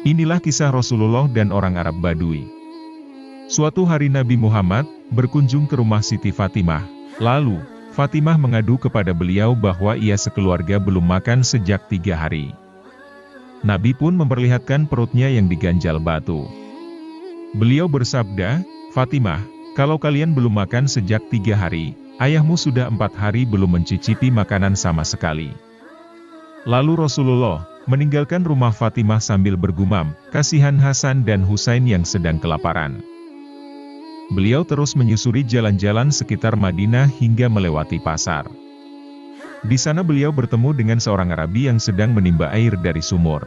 Inilah kisah Rasulullah dan orang Arab Badui. Suatu hari Nabi Muhammad berkunjung ke rumah Siti Fatimah. Lalu, Fatimah mengadu kepada beliau bahwa ia sekeluarga belum makan sejak 3 hari. Nabi pun memperlihatkan perutnya yang diganjal batu. Beliau bersabda, "Fatimah, kalau kalian belum makan sejak 3 hari, ayahmu sudah 4 hari belum mencicipi makanan sama sekali." Lalu Rasulullah meninggalkan rumah Fatimah sambil bergumam, kasihan Hasan dan Husain yang sedang kelaparan. Beliau terus menyusuri jalan-jalan sekitar Madinah hingga melewati pasar. Di sana beliau bertemu dengan seorang Arabi yang sedang menimba air dari sumur.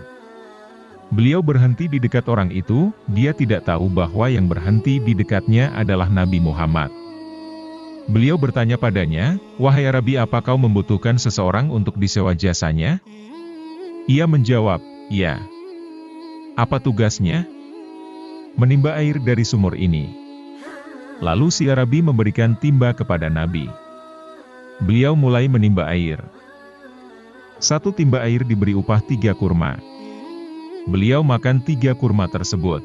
Beliau berhenti di dekat orang itu, dia tidak tahu bahwa yang berhenti di dekatnya adalah Nabi Muhammad. Beliau bertanya padanya, "Wahai Arabi, apa kau membutuhkan seseorang untuk disewa jasanya?" Ia menjawab, "Ya." "Apa tugasnya?" "Menimba air dari sumur ini." Lalu si Arabi memberikan timba kepada Nabi. Beliau mulai menimba air. 1 timba air diberi upah 3 kurma. Beliau makan 3 kurma tersebut.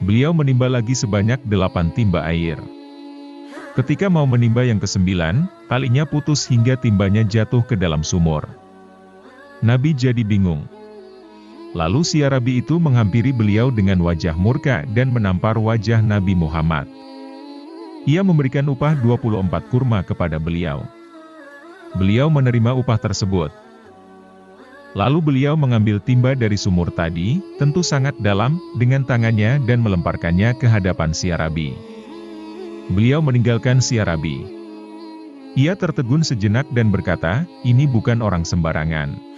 Beliau menimba lagi sebanyak 8 timba air. Ketika mau menimba yang ke-9, talinya putus hingga timbanya jatuh ke dalam sumur. Nabi jadi bingung. Lalu si Arabi itu menghampiri beliau dengan wajah murka dan menampar wajah Nabi Muhammad. Ia memberikan upah 24 kurma kepada beliau. Beliau menerima upah tersebut. Lalu beliau mengambil timba dari sumur tadi, tentu sangat dalam, dengan tangannya dan melemparkannya ke hadapan si Arabi. Beliau meninggalkan si Arabi. Ia tertegun sejenak dan berkata, "Ini bukan orang sembarangan.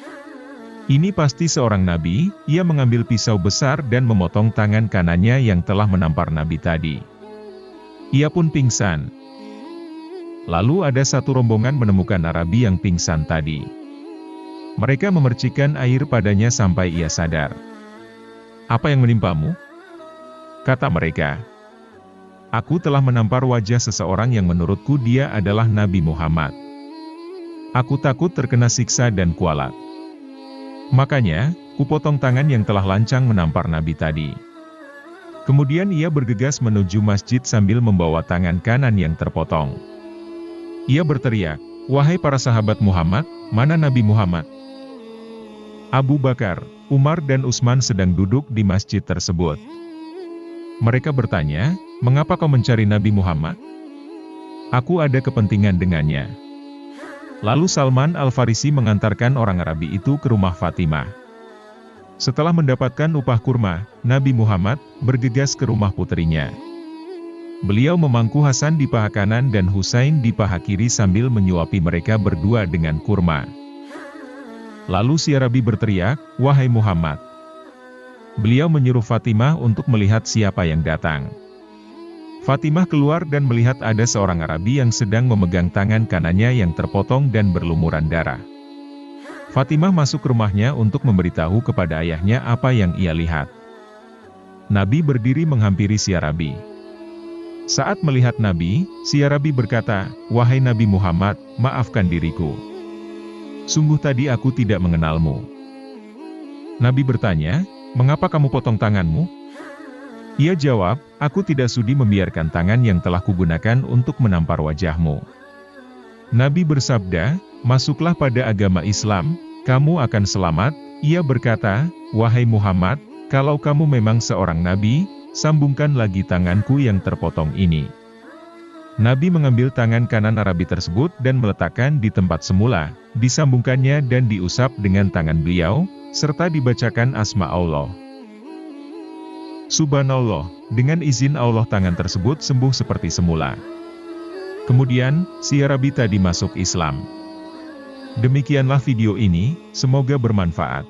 Ini pasti seorang nabi." Ia mengambil pisau besar dan memotong tangan kanannya yang telah menampar Nabi tadi. Ia pun pingsan. Lalu ada satu rombongan menemukan Arabi yang pingsan tadi. Mereka memercikkan air padanya sampai ia sadar. "Apa yang menimpamu?" kata mereka. "Aku telah menampar wajah seseorang yang menurutku dia adalah Nabi Muhammad. Aku takut terkena siksa dan kualat. Makanya, kupotong tangan yang telah lancang menampar Nabi tadi." Kemudian ia bergegas menuju masjid sambil membawa tangan kanan yang terpotong. Ia berteriak, "Wahai para sahabat Muhammad, mana Nabi Muhammad?" Abu Bakar, Umar dan Utsman sedang duduk di masjid tersebut. Mereka bertanya, "Mengapa kau mencari Nabi Muhammad?" "Aku ada kepentingan dengannya." Lalu Salman Al-Farisi mengantarkan orang Arabi itu ke rumah Fatimah. Setelah mendapatkan upah kurma, Nabi Muhammad bergegas ke rumah putrinya. Beliau memangku Hasan di paha kanan dan Husain di paha kiri sambil menyuapi mereka berdua dengan kurma. Lalu si Arabi berteriak, "Wahai Muhammad!" Beliau menyuruh Fatimah untuk melihat siapa yang datang. Fatimah keluar dan melihat ada seorang Arabi yang sedang memegang tangan kanannya yang terpotong dan berlumuran darah. Fatimah masuk ke rumahnya untuk memberitahu kepada ayahnya apa yang ia lihat. Nabi berdiri menghampiri si Arabi. Saat melihat Nabi, si Arabi berkata, "Wahai Nabi Muhammad, maafkan diriku. Sungguh tadi aku tidak mengenalmu." Nabi bertanya, "Mengapa kamu potong tanganmu?" Ia jawab, "Aku tidak sudi membiarkan tangan yang telah kugunakan untuk menampar wajahmu." Nabi bersabda, "Masuklah pada agama Islam, kamu akan selamat." Ia berkata, "Wahai Muhammad, kalau kamu memang seorang nabi, sambungkan lagi tanganku yang terpotong ini." Nabi mengambil tangan kanan Arabi tersebut dan meletakkan di tempat semula, disambungkannya dan diusap dengan tangan beliau, serta dibacakan asma Allah. Subhanallah, dengan izin Allah tangan tersebut sembuh seperti semula. Kemudian, si Arabi tadi masuk Islam. Demikianlah video ini, semoga bermanfaat.